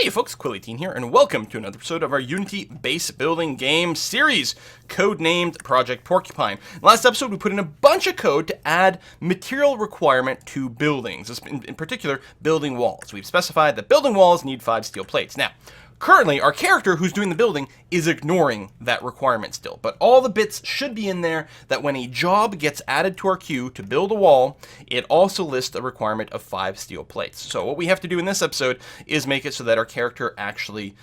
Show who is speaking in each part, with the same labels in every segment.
Speaker 1: Hey folks, Quilly18 here, and welcome to another episode of our Unity base building game series, codenamed Project Porcupine. Last episode, we put in a bunch of code to add material requirement to buildings, in particular, building walls. We've specified that building walls need 5 steel plates. Now, currently, our character who's doing the building is ignoring that requirement still, but all the bits should be in there that when a job gets added to our queue to build a wall, it also lists a requirement of 5 steel plates. So what we have to do in this episode is make it so that our character actually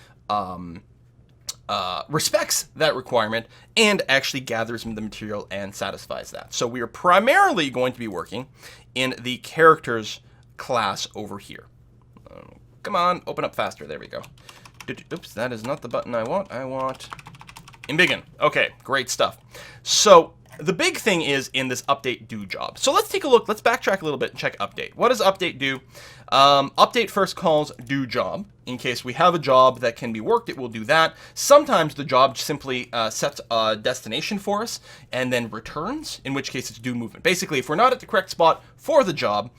Speaker 1: respects that requirement and actually gathers the material and satisfies that. So we are primarily going to be working in the characters class over here. Come on, open up faster. There we go. Oops, that is not the button I want. I want embiggen. Okay, great stuff. So the big thing is in this update do job. So let's take a look. Let's backtrack a little bit and check update. What does update do? Update first calls do job. In case we have a job that can be worked, it will do that. Sometimes the job simply sets a destination for us and then returns, in which case it's do movement. Basically, if we're not at the correct spot for the job,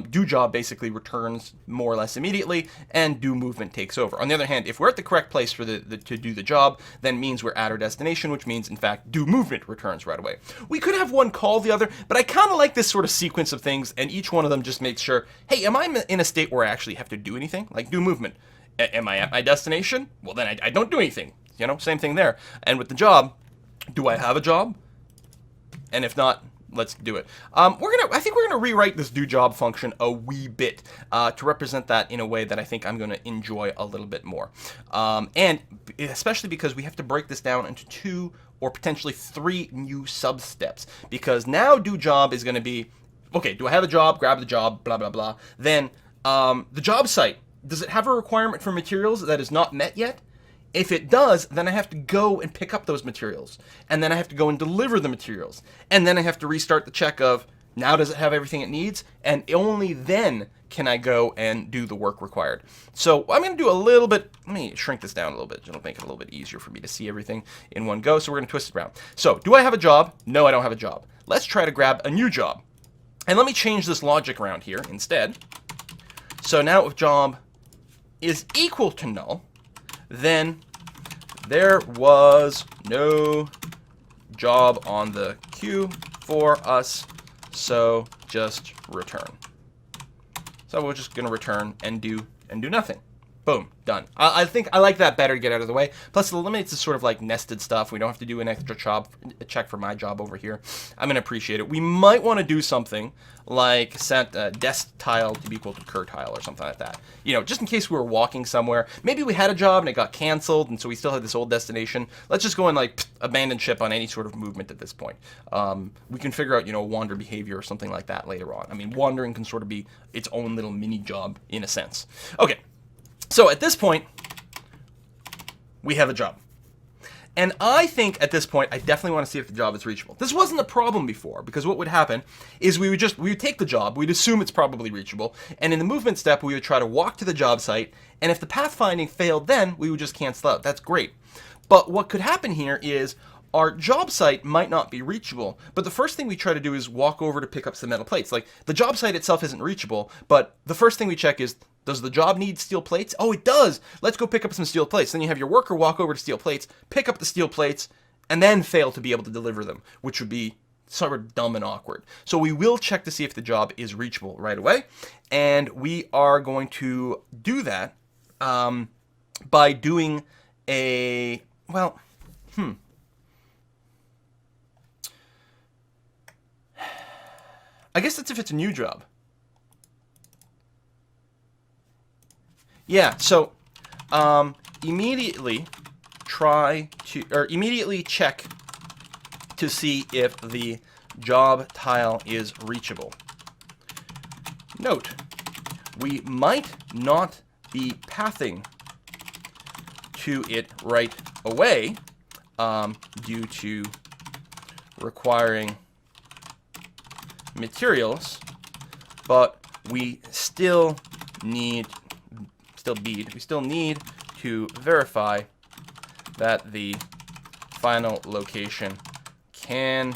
Speaker 1: do job basically returns more or less immediately, and do movement takes over. On the other hand, if we're at the correct place for to do the job, then means we're at our destination, which means, in fact, do movement returns right away. We could have one call the other, but I kind of like this sort of sequence of things, and each one of them just makes sure, hey, am I in a state where I actually have to do anything? Like, do movement. Am I at my destination? Well, then I don't do anything. You know, same thing there. And with the job, do I have a job? And if not, let's do it. I think we're gonna rewrite this do job function a wee bit to represent that in a way that I think I'm gonna enjoy a little bit more. And especially because we have to break this down into 2 or potentially 3 new sub-steps. Because now do job is gonna be, okay, do I have a job? Grab the job, blah, blah, blah. Then the job site, does it have a requirement for materials that is not met yet? If it does, then I have to go and pick up those materials. And then I have to go and deliver the materials. And then I have to restart the check of, now does it have everything it needs? And only then can I go and do the work required. So I'm going to do a little bit, let me shrink this down a little bit. It'll make it a little bit easier for me to see everything in one go. So we're going to twist it around. So do I have a job? No, I don't have a job. Let's try to grab a new job. And let me change this logic around here instead. So now if job is equal to null, then there was no job on the queue for us, so just return. So we're just going to return and do nothing. Boom, done. I think I like that better to get out of the way. Plus, it eliminates this sort of like nested stuff. We don't have to do an extra check for my job over here. I'm going to appreciate it. We might want to do something like set desk tile to be equal to cur tile or something like that. You know, just in case we were walking somewhere. Maybe we had a job and it got canceled, and so we still had this old destination. Let's just go and like abandon ship on any sort of movement at this point. We can figure out, you know, wander behavior or something like that later on. I mean, wandering can sort of be its own little mini job in a sense. Okay. So at this point, we have a job. And I think at this point, I definitely want to see if the job is reachable. This wasn't a problem before, because what would happen is we would take the job, we'd assume it's probably reachable, and in the movement step, we would try to walk to the job site, and if the pathfinding failed then, we would just cancel out. That's great. But what could happen here is our job site might not be reachable, but the first thing we try to do is walk over to pick up some metal plates. Like, the job site itself isn't reachable, but the first thing we check is, does the job need steel plates? Oh, it does. Let's go pick up some steel plates. Then you have your worker walk over to steel plates, pick up the steel plates, and then fail to be able to deliver them, which would be sort of dumb and awkward. So we will check to see if the job is reachable right away, and we are going to do that by doing a, well, I guess that's if it's a new job. Yeah, so immediately check to see if the job tile is reachable. Note, we might not be pathing to it right away due to requiring materials, but we still need to verify that the final location can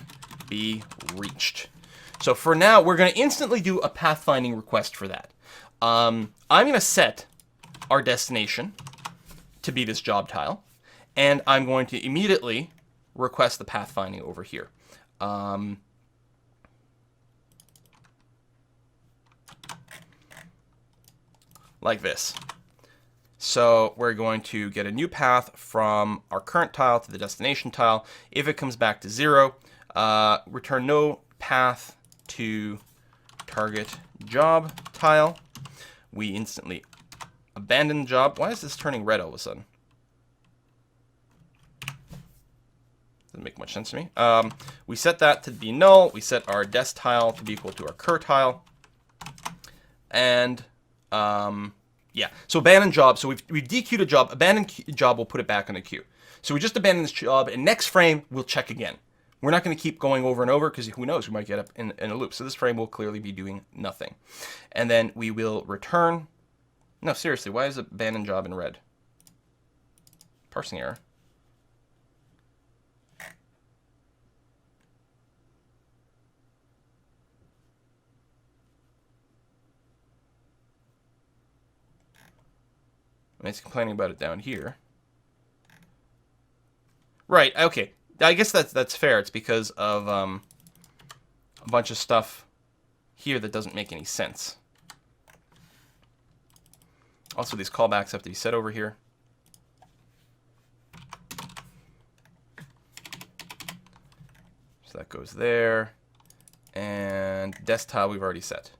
Speaker 1: be reached. So for now, we're going to instantly do a pathfinding request for that. I'm going to set our destination to be this job tile, and I'm going to immediately request the pathfinding over here. Like this. So we're going to get a new path from our current tile to the destination tile. If it comes back to 0, return no path to target job tile. We instantly abandon the job. Why is this turning red all of a sudden? Doesn't make much sense to me. We set that to be null. We set our dest tile to be equal to our cur tile. And yeah, so abandon job. So we've dequeued a job. Abandon job, we'll put it back in the queue. So we just abandon this job, and next frame we'll check again. We're not going to keep going over and over because who knows, we might get up in a loop. So this frame will clearly be doing nothing. And then we will return. No, seriously, why is abandon job in red? Parsing error. It's complaining about it down here. Right, okay. I guess that's fair. It's because of a bunch of stuff here that doesn't make any sense. Also, these callbacks have to be set over here. So that goes there. And dest tile we've already set.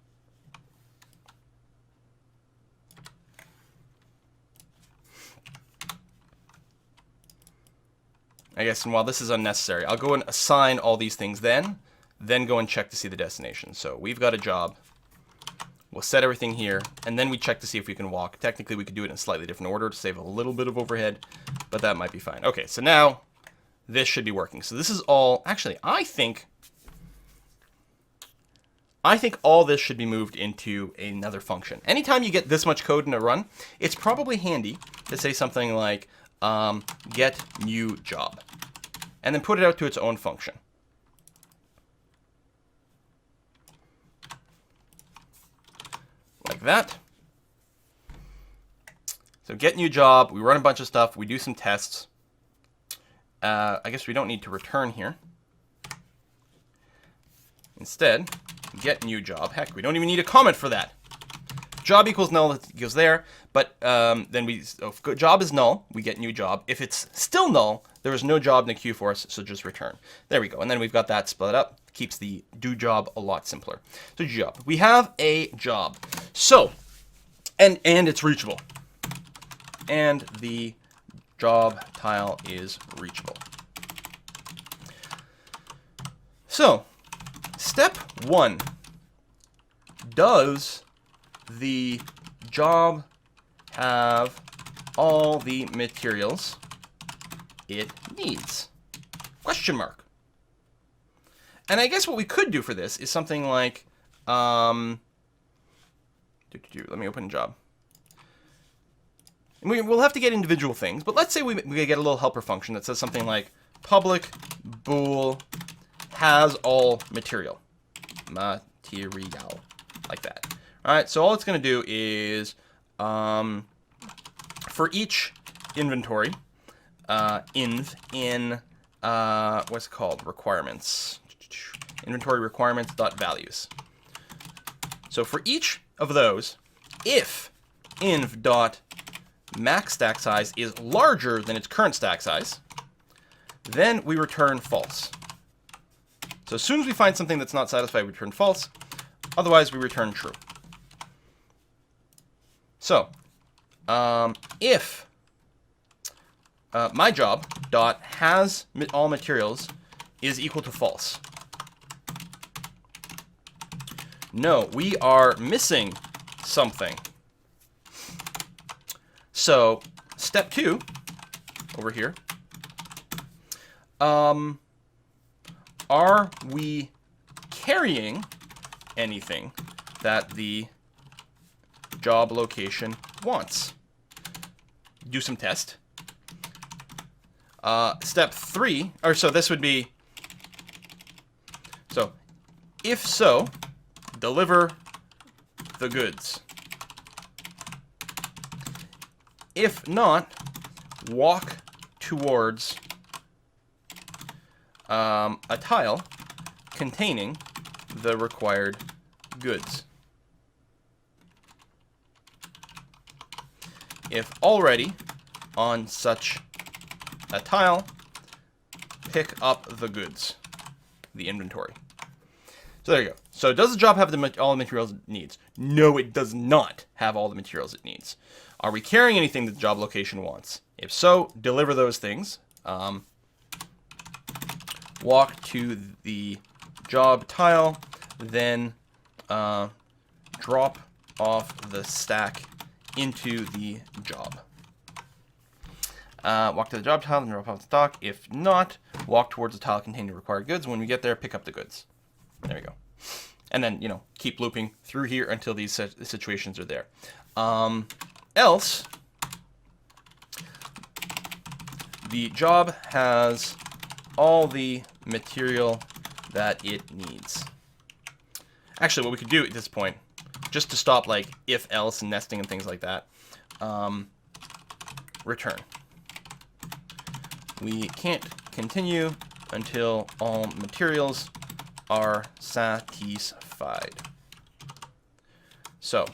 Speaker 1: I guess, and while this is unnecessary, I'll go and assign all these things then go and check to see the destination. So we've got a job. We'll set everything here, and then we check to see if we can walk. Technically, we could do it in a slightly different order to save a little bit of overhead, but that might be fine. Okay, so now this should be working. So this is all, actually, I think all this should be moved into another function. Anytime you get this much code in a run, it's probably handy to say something like, get new job, and then put it out to its own function. Like that. So get new job, we run a bunch of stuff, we do some tests. I guess we don't need to return here. Instead, get new job. Heck, we don't even need a comment for that. Job equals null, it goes there, but then if job is null, we get new job. If it's still null, there is no job in the queue for us, so just return. There we go, and then we've got that split up. Keeps the do job a lot simpler. So job, we have a job. So, and it's reachable. And the job tile is reachable. So, step 1, does the job have all the materials it needs? Question mark. And I guess what we could do for this is something like, let me open job. And we'll have to get individual things, but let's say we get a little helper function that says something like public bool has all material. Material. Like that. All right, so all it's going to do is for each inventory, inv in what's it called? Requirements. Inventory requirements dot values. So for each of those, if inv dot max stack size is larger than its current stack size, then we return false. So as soon as we find something that's not satisfied, we return false. Otherwise, we return true. So if my job dot has all materials is equal to false, no, we are missing something. So step 2 over here, are we carrying anything that the job location wants? Do some test. Step 3, or so this would be, so if so, deliver the goods. if not, walk towards a tile containing the required goods. If already on such a tile, pick up the goods, the inventory. So there you go. So does the job have all the materials it needs? No, it does not have all the materials it needs. Are we carrying anything that the job location wants? If so, deliver those things. Walk to the job tile, then drop off the stack into the job. Walk to the job tile and drop off the stock. If not, walk towards the tile containing required goods. When we get there, pick up the goods. There you go. And then, keep looping through here until these situations are there. Else, the job has all the material that it needs. Actually, what we could do at this point, just to stop like if, else, and nesting and things like that, return. We can't continue until all materials are satisfied. So,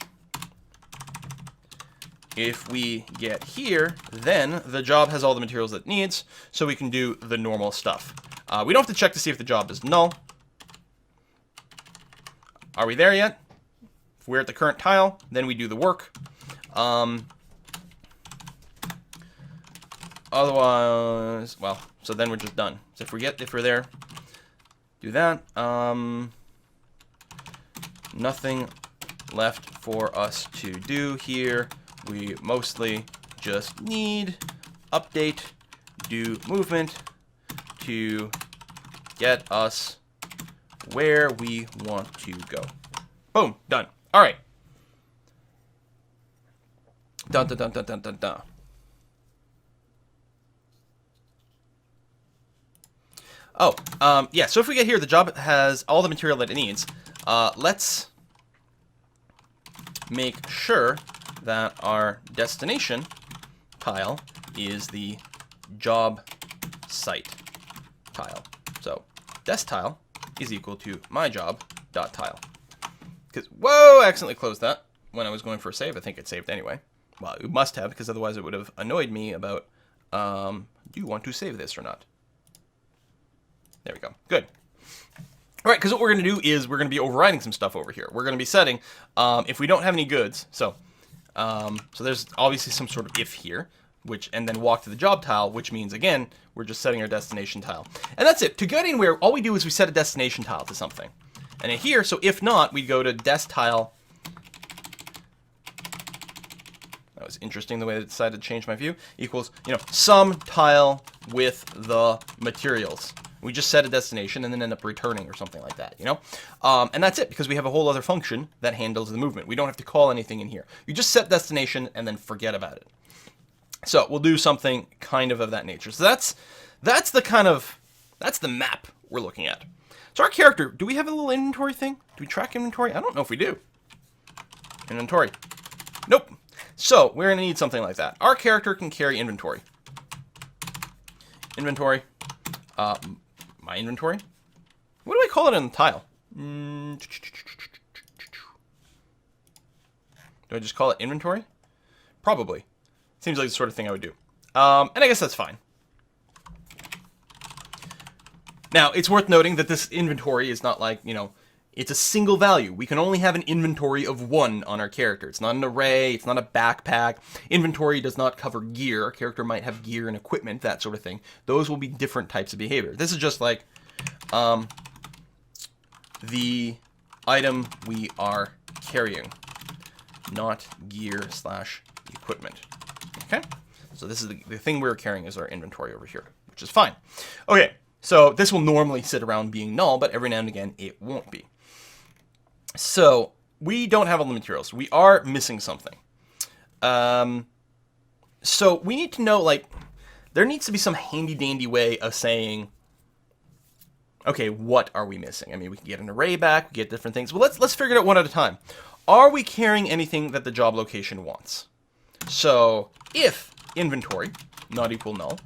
Speaker 1: if we get here, then the job has all the materials that it needs, so we can do the normal stuff. We don't have to check to see if the job is null. Are we there yet? If we're at the current tile, then we do the work. Otherwise, well, so then we're just done. So if we're there, do that. Nothing left for us to do here. We mostly just need update do movement to get us where we want to go. Boom, done. All right. Dun dun dun dun dun dun dun. Oh, yeah, so if we get here, the job has all the material that it needs. Let's make sure that our destination tile is the job site tile. So, dest tile is equal to my job.tile. Because, whoa, I accidentally closed that when I was going for a save. I think it saved anyway. Well, it must have, because otherwise it would have annoyed me about, do you want to save this or not? There we go. Good. All right, because what we're going to do is we're going to be overriding some stuff over here. We're going to be setting, if we don't have any goods, so there's obviously some sort of if here, and then walk to the job tile, which means, again, we're just setting our destination tile. And that's it. To get anywhere, all we do is we set a destination tile to something. And in here, so if not, we'd go to dest tile. That was interesting the way they decided to change my view. Equals, some tile with the materials. We just set a destination and then end up returning or something like that, And that's it, because we have a whole other function that handles the movement. We don't have to call anything in here. You just set destination and then forget about it. So we'll do something kind of that nature. So that's the map we're looking at. So our character, do we have a little inventory thing? Do we track inventory? I don't know if we do. Inventory. Nope. So we're going to need something like that. Our character can carry inventory. Inventory. My inventory? What do I call it on the tile? Do I just call it inventory? Probably. Seems like the sort of thing I would do. And I guess that's fine. Now, it's worth noting that this inventory is not like, it's a single value. We can only have an inventory of 1 on our character. It's not an array. It's not a backpack. Inventory does not cover gear. Our character might have gear and equipment, that sort of thing. Those will be different types of behavior. This is just like the item we are carrying, not gear/equipment. Okay? So this is the thing we're carrying is our inventory over here, which is fine. Okay, so this will normally sit around being null, but every now and again it won't be. So we don't have all the materials. We are missing something. So we need to know, there needs to be some handy-dandy way of saying, okay, what are we missing? I mean, we can get an array back, we get different things. Well, let's figure it out one at a time. Are we carrying anything that the job location wants? So if inventory not equal null,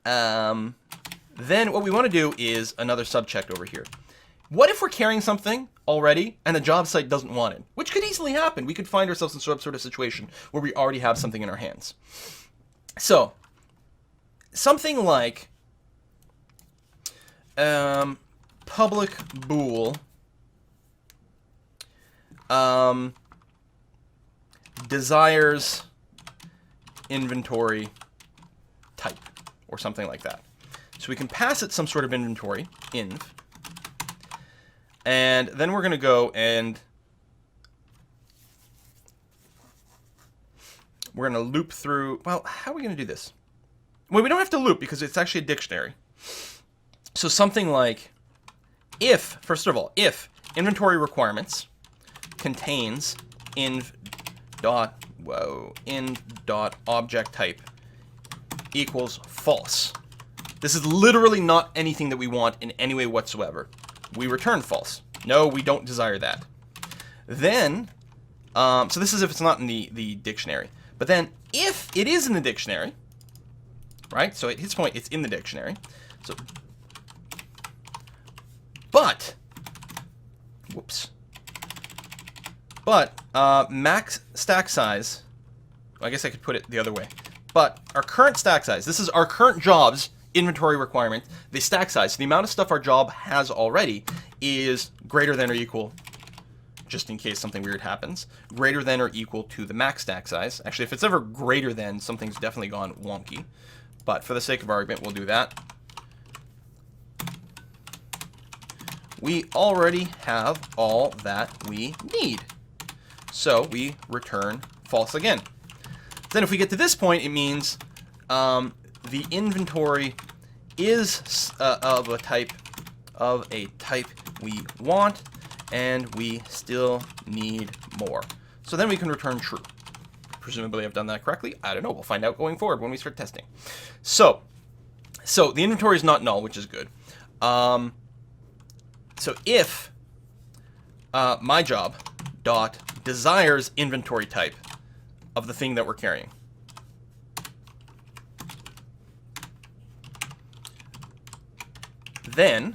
Speaker 1: then what we want to do is another subcheck over here. What if we're carrying something already and the job site doesn't want it? Which could easily happen. We could find ourselves in some sort of situation where we already have something in our hands. So something like public bool desires inventory type or something like that. So we can pass it some sort of inventory, inv, and then we're going to go and we're going to loop through. Well, how are we going to do this? Well, we don't have to loop because it's actually a dictionary. So something like if, first of all, if inventory requirements contains inv dot object type equals false. This is literally not anything that we want in any way whatsoever. We return false. No, we don't desire that. Then, so this is if it's not in the dictionary. But then, if it is in the dictionary, right? So at his point, it's in the dictionary. So, but, whoops. But max stack size. I guess I could put it the other way. But our current stack size. This is our current job's inventory requirement. The stack size, so the amount of stuff our job has already, is greater than or equal, just in case something weird happens, greater than or equal to the max stack size. Actually, if it's ever greater than, something's definitely gone wonky. But for the sake of argument, we'll do that. We already have all that we need. So we return false again. Then if we get to this point, it means the inventory is of a type we want, and we still need more. So then we can return true. Presumably I've done that correctly. I don't know. We'll find out going forward when we start testing. So the inventory is not null, which is good. So if my job dot desires inventory type of the thing that we're carrying, then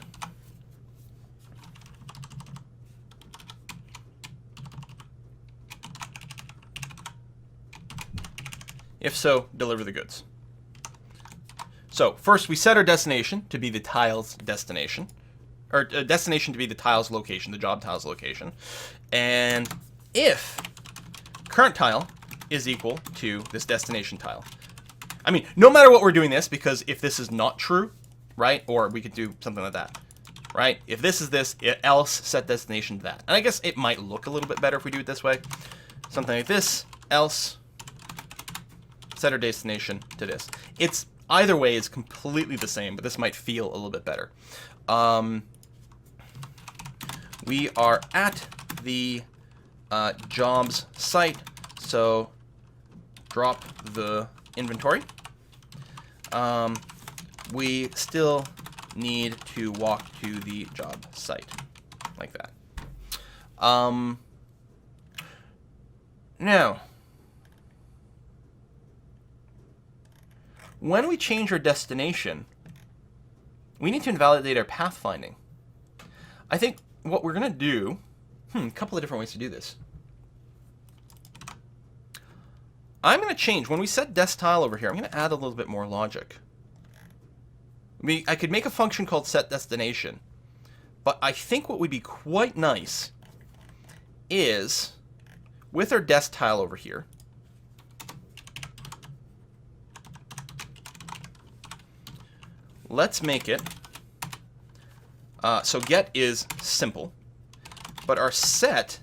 Speaker 1: if so, deliver the goods. So first we set our destination to be the tile's destination, or destination to be the tile's location, the job tile's location. And if current tile is equal to this destination tile. I mean, no matter what we're doing this, because if this is not true, right, or we could do something like that, right? If this is this, else set destination to that. And I guess it might look a little bit better if we do it this way. Something like this, else set our destination to this. It's either way is completely the same, but this might feel a little bit better. We are at the jobs site, so drop the inventory. We still need to walk to the job site, like that. Now, when we change our destination, we need to invalidate our pathfinding. I think what we're going to do, a couple of different ways to do this. I'm going to change, when we set dest tile over here, I'm going to add a little bit more logic. I could make a function called set destination, but I think what would be quite nice is, with our dest tile over here, let's make it, so get is simple, but our set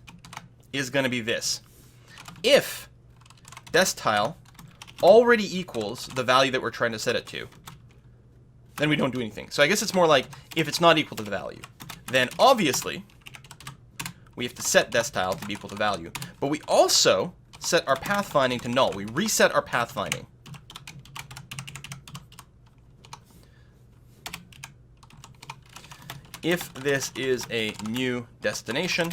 Speaker 1: is going to be this. If dest tile already equals the value that we're trying to set it to, then we don't do anything. So I guess it's more like if it's not equal to the value, then obviously we have to set dest tile to be equal to value. But we also set our pathfinding to null. We reset our pathfinding. If this is a new destination,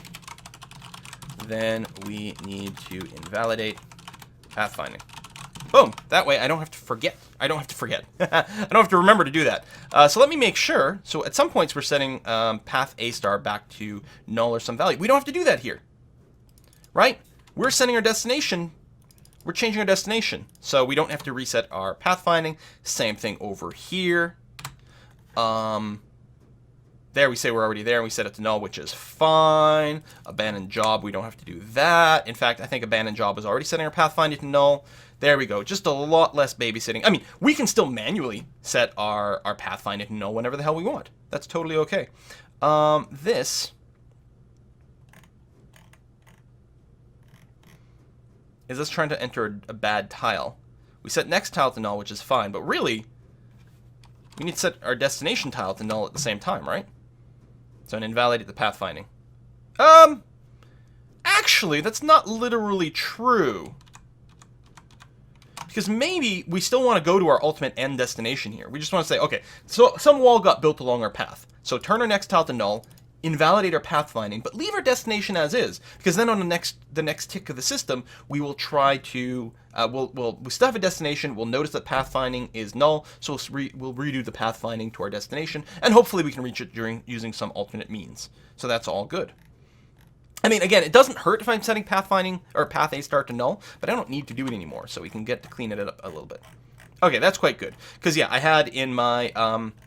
Speaker 1: then we need to invalidate pathfinding. Boom. That way I don't have to forget. I don't have to remember to do that. So let me make sure. So at some points we're setting path A star back to null or some value. We don't have to do that here. Right? We're setting our destination. We're changing our destination. So we don't have to reset our pathfinding. Same thing over here. There we say we're already there and we set it to null, which is fine. Abandon job, we don't have to do that. In fact, I think abandon job is already setting our pathfinding to null. There we go. Just a lot less babysitting. I mean, we can still manually set our pathfinding to null whenever the hell we want. That's totally okay. This is us trying to enter a bad tile. We set next tile to null, which is fine, but really, we need to set our destination tile to null at the same time, right? So invalidate the pathfinding. Actually, that's not literally true. Because maybe we still want to go to our ultimate end destination here. We just want to say, okay, so some wall got built along our path. So turn our next tile to null, invalidate our pathfinding, but leave our destination as is. Because then on the next tick of the system, we will try to, we still have a destination, we'll notice that pathfinding is null, so we'll redo the pathfinding to our destination, and hopefully we can reach it using some alternate means. So that's all good. I mean, again, it doesn't hurt if I'm setting pathfinding or path A star to null, but I don't need to do it anymore, so we can get to clean it up a little bit. Okay, that's quite good. Because, yeah, I had in my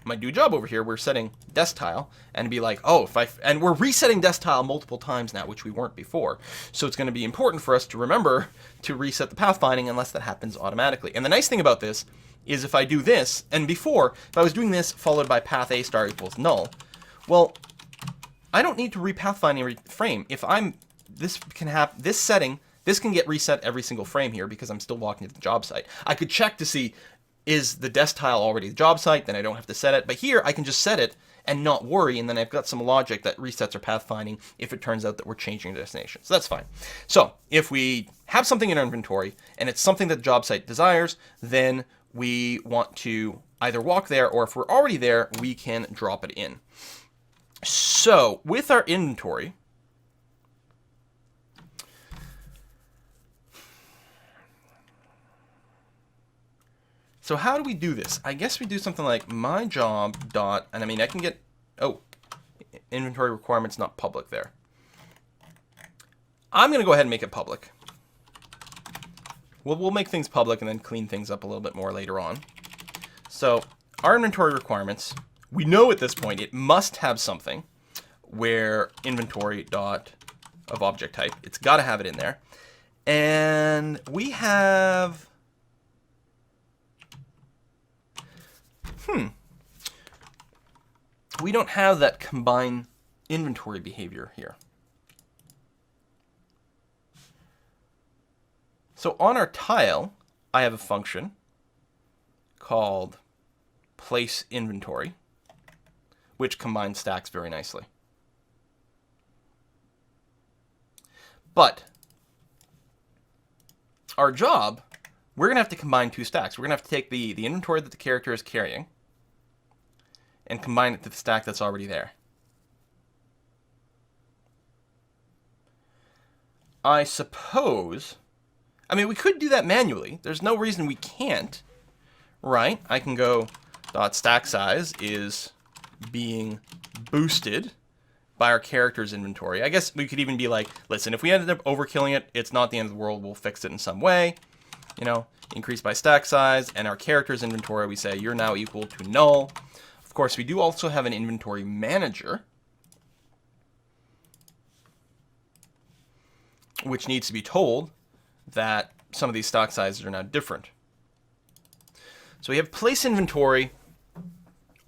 Speaker 1: my do job over here, we're setting dest tile, and be like, oh, and we're resetting dest tile multiple times now, which we weren't before. So it's going to be important for us to remember to reset the pathfinding unless that happens automatically. And the nice thing about this is if I do this, and before, if I was doing this followed by path A star equals null, well, I don't need to repathfind every frame. If this can get reset every single frame here because I'm still walking to the job site. I could check to see, is the dest tile already the job site? Then I don't have to set it. But here I can just set it and not worry, and then I've got some logic that resets our pathfinding if it turns out that we're changing the destination. So that's fine. So if we have something in our inventory and it's something that the job site desires, then we want to either walk there, or if we're already there, we can drop it in. So with our inventory, so how do we do this? I guess we do something like my job dot, and I mean I can get, oh, inventory requirements not public there. I'm going to go ahead and make it public. We'll make things public and then clean things up a little bit more later on. So our inventory requirements, we know at this point it must have something where inventory dot of object type, it's got to have it in there. And we have, we don't have that combine inventory behavior here. So on our tile, I have a function called place inventory, which combines stacks very nicely. But our job, we're going to have to combine two stacks. We're going to have to take the inventory that the character is carrying and combine it to the stack that's already there. I suppose, I mean, we could do that manually. There's no reason we can't, right? I can go dot stack size is being boosted by our character's inventory. I guess we could even be like, listen, if we ended up overkilling it, it's not the end of the world. We'll fix it in some way. You know, increase by stack size, and our character's inventory, we say you're now equal to null. Of course, we do also have an inventory manager, which needs to be told that some of these stock sizes are now different. So we have place inventory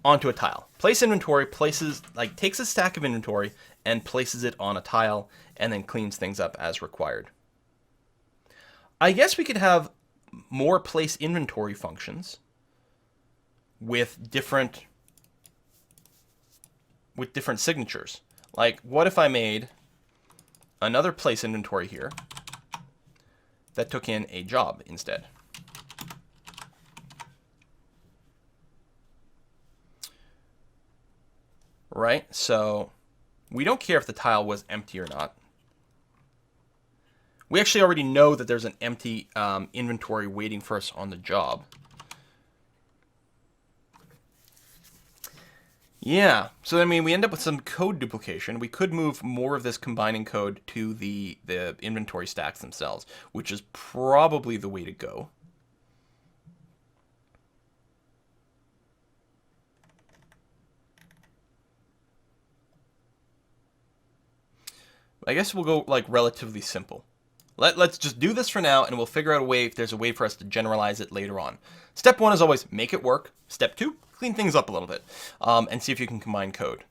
Speaker 1: onto a tile. Place inventory takes a stack of inventory and places it on a tile and then cleans things up as required. I guess we could have more place inventory functions with different signatures. Like, what if I made another place inventory here that took in a job instead? Right? So we don't care if the tile was empty or not. We actually already know that there's an empty inventory waiting for us on the job. Yeah, so I mean, we end up with some code duplication. We could move more of this combining code to the inventory stacks themselves, which is probably the way to go. I guess we'll go like relatively simple. Let's just do this for now, and we'll figure out a way if there's a way for us to generalize it later on. Step 1 is always make it work. Step 2, clean things up a little bit, and see if you can combine code.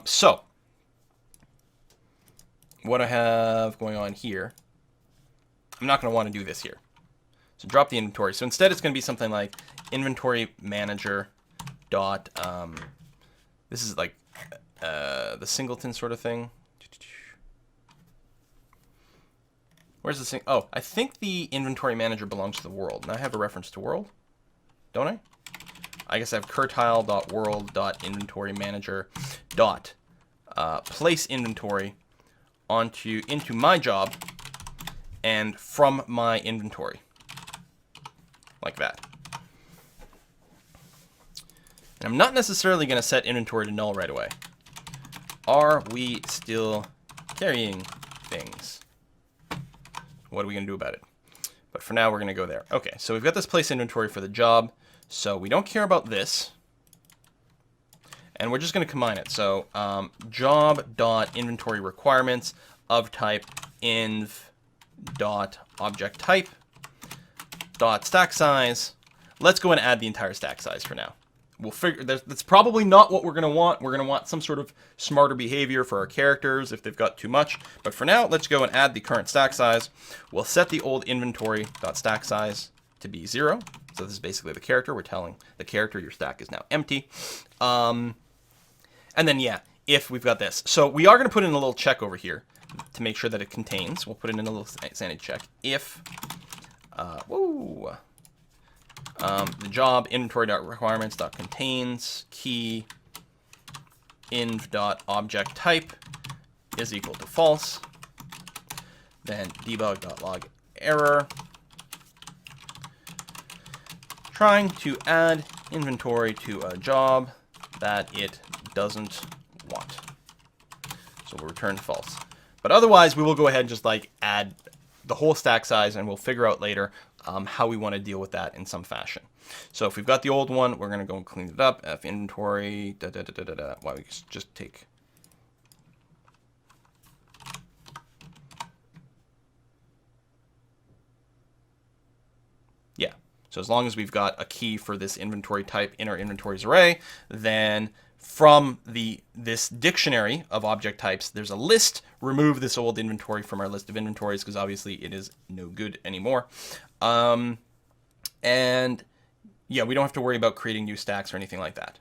Speaker 1: So what I have going on here, I'm not going to want to do this here. So drop the inventory. So instead, it's going to be something like inventory manager dot. This is like the singleton sort of thing. Where's this thing? Oh, I think the inventory manager belongs to the world. And I have a reference to world, don't I? I guess I have curtile.world.inventory manager dot place inventory into my job and from my inventory. Like that. And I'm not necessarily going to set inventory to null right away. Are we still carrying things? What are we going to do about it? But for now, we're going to go there. Okay, so we've got this place inventory for the job. So we don't care about this. And we're just going to combine it. So job.inventory requirements of type inv.object_type dot stack size. Let's go and add the entire stack size for now. We'll figure that's probably not what we're going to want. We're going to want some sort of smarter behavior for our characters if they've got too much. But for now, let's go and add the current stack size. We'll set the old inventory.stack size to be 0. So this is basically the character. We're telling the character your stack is now empty. And then, yeah, if we've got this. So we are going to put in a little check over here to make sure that it contains. We'll put in a little sanity check. If, the job inventory.requirements.contains key inv.object_type is equal to false, then debug.log error trying to add inventory to a job that it doesn't want. So we'll return false. But otherwise, we will go ahead and just like add the whole stack size, and we'll figure out later how we want to deal with that in some fashion. So if we've got the old one, we're going to go and clean it up. F inventory, Why we just take. Yeah. So as long as we've got a key for this inventory type in our inventories array, then from this dictionary of object types, there's a list. Remove this old inventory from our list of inventories because obviously it is no good anymore. And yeah, we don't have to worry about creating new stacks or anything like that.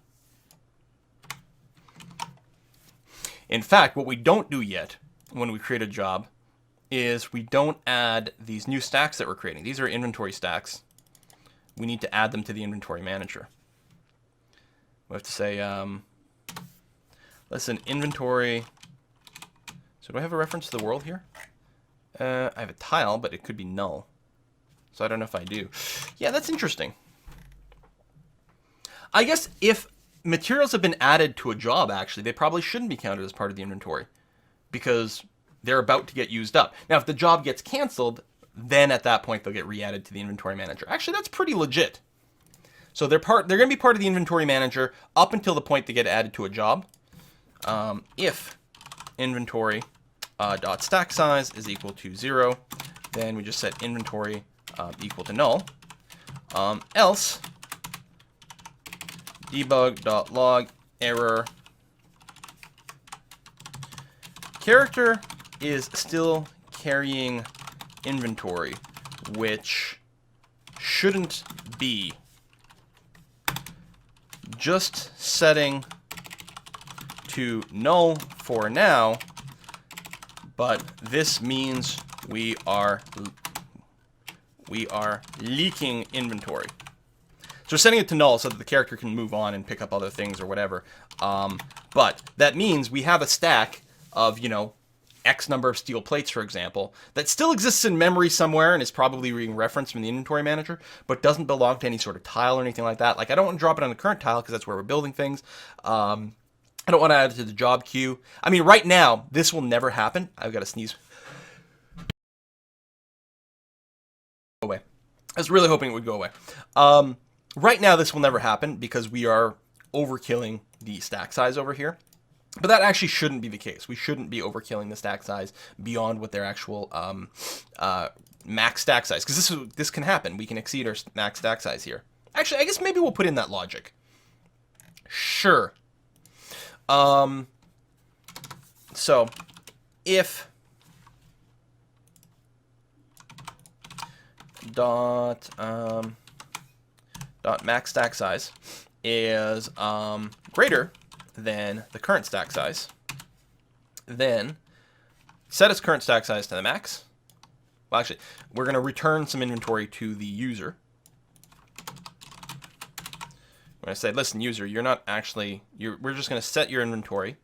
Speaker 1: In fact, what we don't do yet when we create a job is we don't add these new stacks that we're creating. These are inventory stacks. We need to add them to the inventory manager. We have to say, listen, inventory. So do I have a reference to the world here? I have a tile, but it could be null. So I don't know if I do. Yeah, that's interesting. I guess if materials have been added to a job, actually, they probably shouldn't be counted as part of the inventory because they're about to get used up. Now, if the job gets canceled, then at that point, they'll get re-added to the inventory manager. Actually, that's pretty legit. So they're going to be part of the inventory manager up until the point they get added to a job. If inventory dot stack size is equal to 0, then we just set inventory equal to null. Else debug.log error character is still carrying inventory, which shouldn't be. Just setting to null for now, but this means we are leaking inventory. So we're setting it to null so that the character can move on and pick up other things or whatever. But that means we have a stack of, X number of steel plates, for example, that still exists in memory somewhere and is probably being referenced from the inventory manager, but doesn't belong to any sort of tile or anything like that. Like, I don't want to drop it on the current tile because that's where we're building things. I don't want to add it to the job queue. I mean, right now, this will never happen. I've got to sneeze. Away. I was really hoping it would go away. Right now, this will never happen because we are overkilling the stack size over here. But that actually shouldn't be the case. We shouldn't be overkilling the stack size beyond what their actual max stack size. Because this can happen. We can exceed our max stack size here. Actually, I guess maybe we'll put in that logic. Sure. So, if dot max stack size is greater than the current stack size, then set its current stack size to the max. Well, actually, we're going to return some inventory to the user. We're going to say, listen, user, you're not actually, we're just going to set your inventory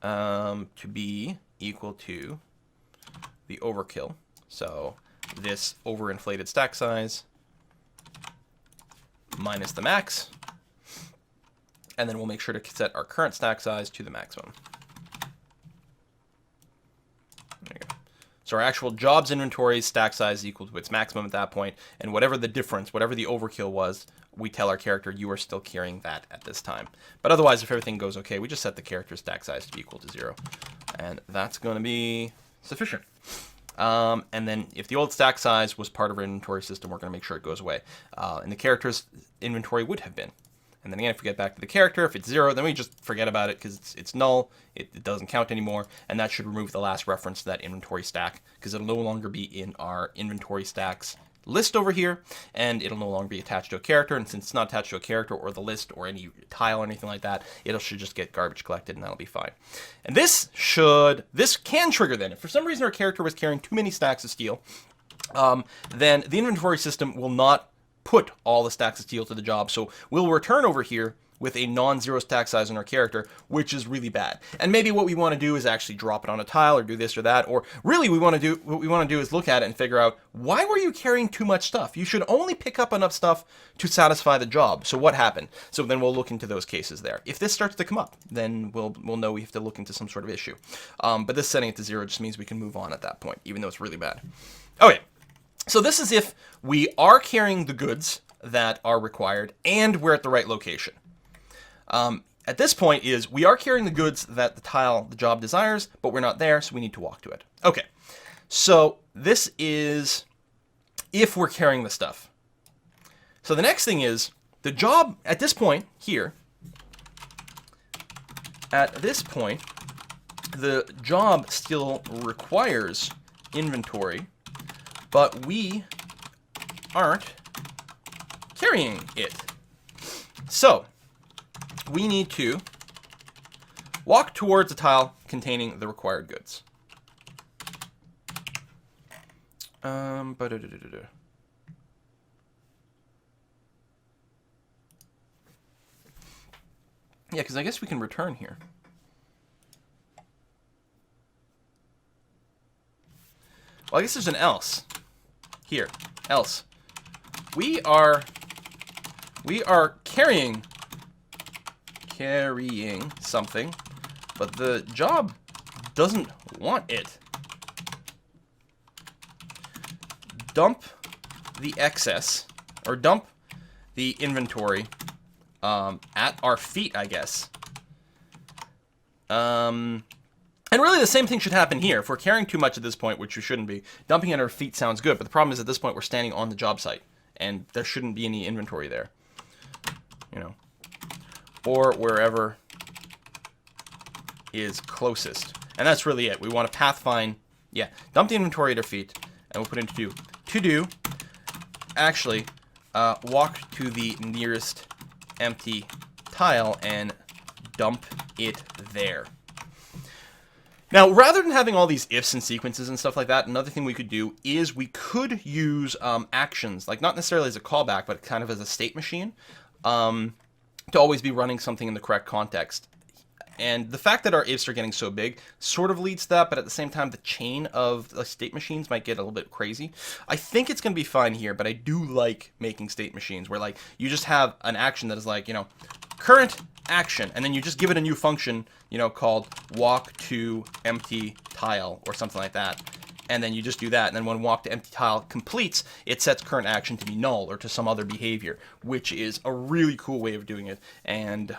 Speaker 1: to be equal to the overkill. So this overinflated stack size minus the max. And then we'll make sure to set our current stack size to the maximum. There you go. So our actual jobs inventory stack size is equal to its maximum at that point, and whatever the difference, whatever the overkill was, we tell our character you are still carrying that at this time. But otherwise, if everything goes okay, we just set the character's stack size to be equal to 0. And that's going to be sufficient. And then if the old stack size was part of our inventory system, we're going to make sure it goes away. And the character's inventory would have been. And then again, if we get back to the character, if it's 0, then we just forget about it because it's null. It doesn't count anymore. And that should remove the last reference to that inventory stack because it'll no longer be in our inventory stacks list over here. And it'll no longer be attached to a character. And since it's not attached to a character or the list or any tile or anything like that, it should just get garbage collected and that'll be fine. And this can trigger then. If for some reason our character was carrying too many stacks of steel, then the inventory system will not put all the stacks of steel to the job. So we'll return over here with a non-zero stack size on our character, which is really bad. And maybe what we want to do is actually drop it on a tile or do this or that. Or really what we want to do is look at it and figure out, why were you carrying too much stuff? You should only pick up enough stuff to satisfy the job. So what happened? So then we'll look into those cases there. If this starts to come up, then we'll know we have to look into some sort of issue. But this setting it to 0 just means we can move on at that point, even though it's really bad. Okay. So this is if we are carrying the goods that are required and we're at the right location. At this point is we are carrying the goods that the job desires, but we're not there, so we need to walk to it. Okay, so this is if we're carrying the stuff. So the next thing is the job at this point here. At this point, the job still requires inventory, but we aren't carrying it. So we need to walk towards a tile containing the required goods. Yeah, because I guess we can return here. Well, I guess there's an else. Here, else. We are carrying something, but the job doesn't want it. Dump the excess, or dump the inventory at our feet, I guess. And really the same thing should happen here. If we're carrying too much at this point, which we shouldn't be, dumping at our feet sounds good, but the problem is at this point we're standing on the job site, and there shouldn't be any inventory there. You know, or wherever is closest. And that's really it. We want to path find, yeah, dump the inventory at our feet, and we'll put into to do, actually, walk to the nearest empty tile and dump it there. Now, rather than having all these ifs and sequences and stuff like that, another thing we could do is we could use actions, like not necessarily as a callback, but kind of as a state machine, to always be running something in the correct context. And the fact that our ifs are getting so big sort of leads to that, but at the same time, the chain of the state machines might get a little bit crazy. I think it's going to be fine here, but I do like making state machines where, like, you just have an action that is like, you know, current action, and then you just give it a new function, you know, called walk to empty tile or something like that. And then you just do that, and then when walk to empty tile completes, it sets current action to be null or to some other behavior, which is a really cool way of doing it. And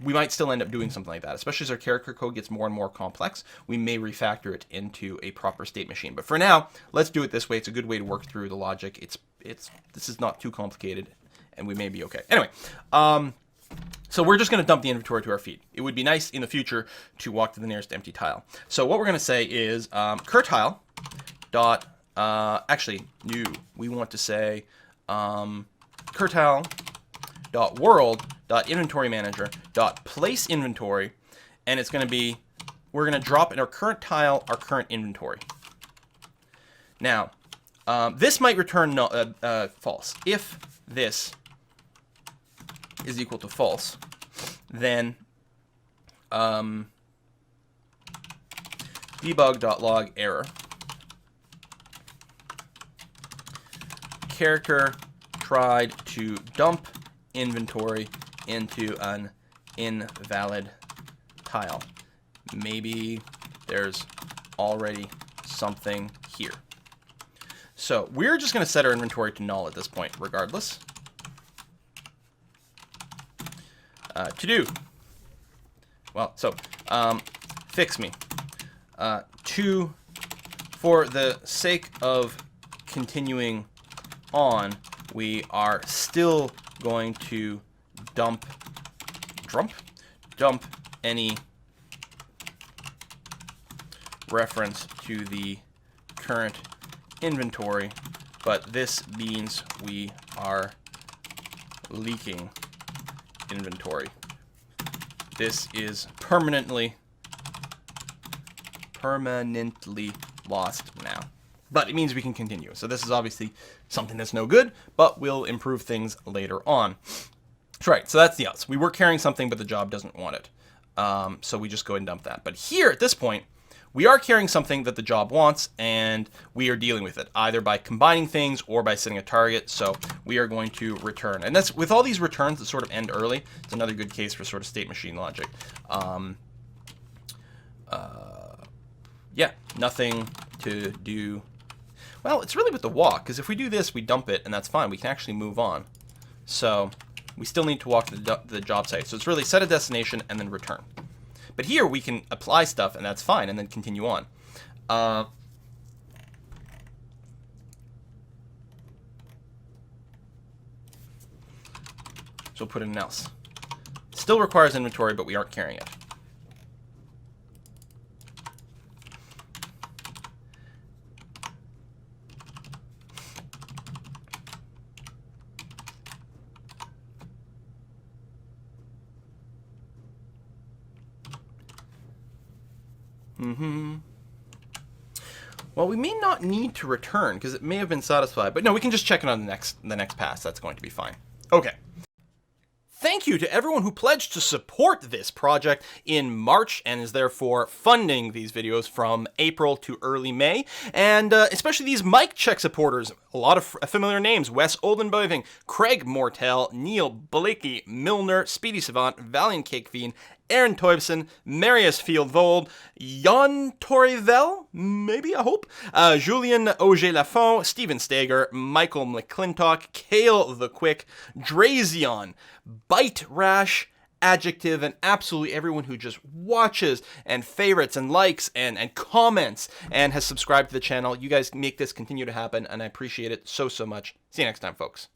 Speaker 1: we might still end up doing something like that, especially as our character code gets more and more complex. We may refactor it into a proper state machine. But for now, let's do it this way. It's a good way to work through the logic. This is not too complicated, and we may be okay. Anyway, so we're just going to dump the inventory to our feet. It would be nice in the future to walk to the nearest empty tile. So what we're going to say is curtile dot, actually, new. We want to say curtile dot world dot inventory manager dot place inventory, and it's going to be, we're going to drop in our current tile our current inventory. Now, this might return false. If this is equal to false, then debug.log error character tried to dump inventory into an invalid tile. Maybe there's already something here. So we're just going to set our inventory to null at this point regardless. To do. Well, so fix me. For the sake of continuing on, we are still going to dump any reference to the current inventory, but this means we are leaking inventory. This is permanently lost now. But it means we can continue. So this is obviously something that's no good, but we'll improve things later on. Right, so that's the else. We were carrying something, but the job doesn't want it. So we just go ahead and dump that. But here, at this point, we are carrying something that the job wants, and we are dealing with it, either by combining things or by setting a target. So we are going to return. And that's with all these returns that sort of end early. It's another good case for sort of state machine logic. Yeah, nothing to do. Well, it's really with the walk, because if we do this, we dump it, and that's fine. We can actually move on. So we still need to walk to the job site. So it's really set a destination and then return. But here we can apply stuff, and that's fine, and then continue on. So we'll put in an else. Still requires inventory, but we aren't carrying it. Well, we may not need to return because it may have been satisfied, but no, we can just check it on the next pass. That's going to be fine. Okay. Thank you to everyone who pledged to support this project in March and is therefore funding these videos from April to early May. And especially these Mike Check supporters. A lot of familiar names. Wes Oldenboiving, Craig Mortel, Neil Blakey, Milner, Speedy Savant, Valiant Cake Fiend, Aaron Toibson, Marius Fieldvold, Jan Torivel, maybe, I hope, Julien Auger-Lafont, Steven Stager, Michael McClintock, Kale the Quick, Drazion, Bite Rash, Adjective, and absolutely everyone who just watches and favorites and likes and comments and has subscribed to the channel. You guys make this continue to happen, and I appreciate it so much. See you next time, folks.